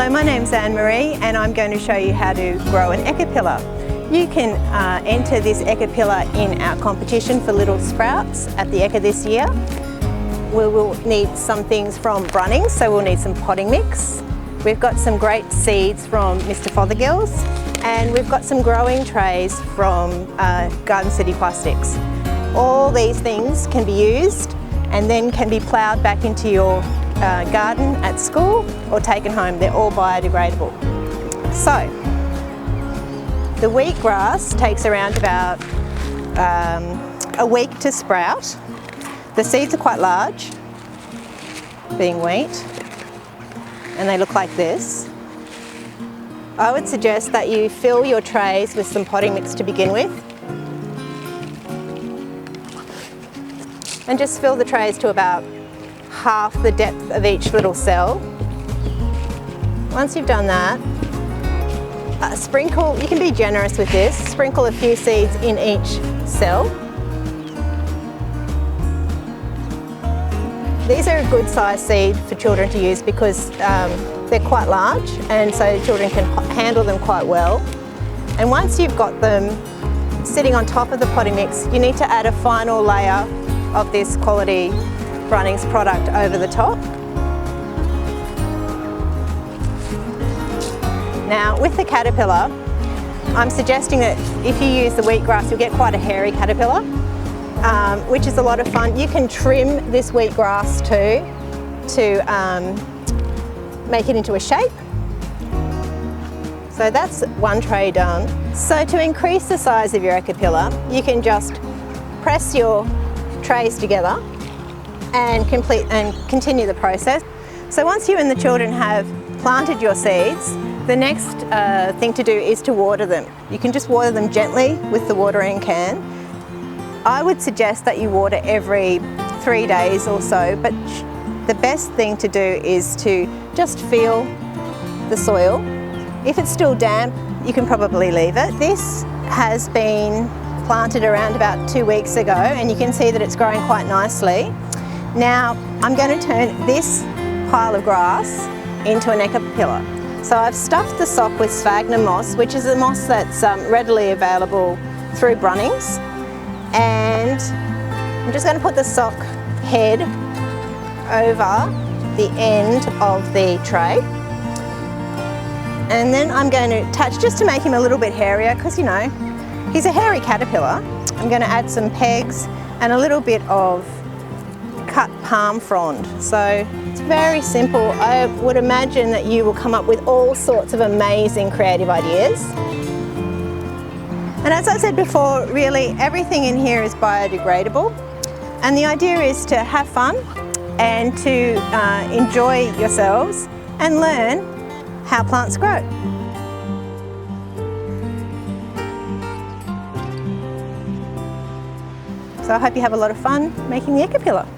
Hello, my name's Anne-Marie and I'm going to show you how to grow an ecopilla. You can enter this ecopilla in our competition for little sprouts at the Eka this year. We will need some things from Brunnings, so we'll need some potting mix. We've got some great seeds from Mr Fothergill's, and we've got some growing trays from Garden City Plastics. All these things can be used and then can be ploughed back into your garden at school or taken home. They're all biodegradable. So, the wheatgrass takes around about a week to sprout. The seeds are quite large, being wheat, and they look like this. I would suggest that you fill your trays with some potting mix to begin with. And just fill the trays to about half the depth of each little cell. Once you've done that, sprinkle, you can be generous with this, sprinkle a few seeds in each cell. These are a good size seed for children to use because they're quite large, and so children can handle them quite well. And once you've got them sitting on top of the potting mix, you need to add a final layer of this quality Brunnings product over the top. Now with the caterpillar, I'm suggesting that if you use the wheatgrass, you'll get quite a hairy caterpillar, which is a lot of fun. You can trim this wheatgrass too to make it into a shape. So that's one tray done. So to increase the size of your ecopilla, you can just press your trays together and continue the process. So once you and the children have planted your seeds, the next thing to do is to water them. You can just water them gently with the watering can. I would suggest that you water every 3 days or so, but the best thing to do is to just feel the soil. If it's still damp, you can probably leave it. This has been planted around about 2 weeks ago, and you can see that it's growing quite nicely. Now I'm going to turn this pile of grass into an ecopilla. So I've stuffed the sock with sphagnum moss, which is a moss that's readily available through Brunnings, and I'm just going to put the sock head over the end of the tray, and then I'm going to attach, just to make him a little bit hairier, because you know he's a hairy caterpillar. I'm going to add some pegs and a little bit of cut palm frond. So it's very simple. I would imagine that you will come up with all sorts of amazing creative ideas. And as I said before, really everything in here is biodegradable, and the idea is to have fun and to enjoy yourselves and learn how plants grow. So I hope you have a lot of fun making the ecopilla.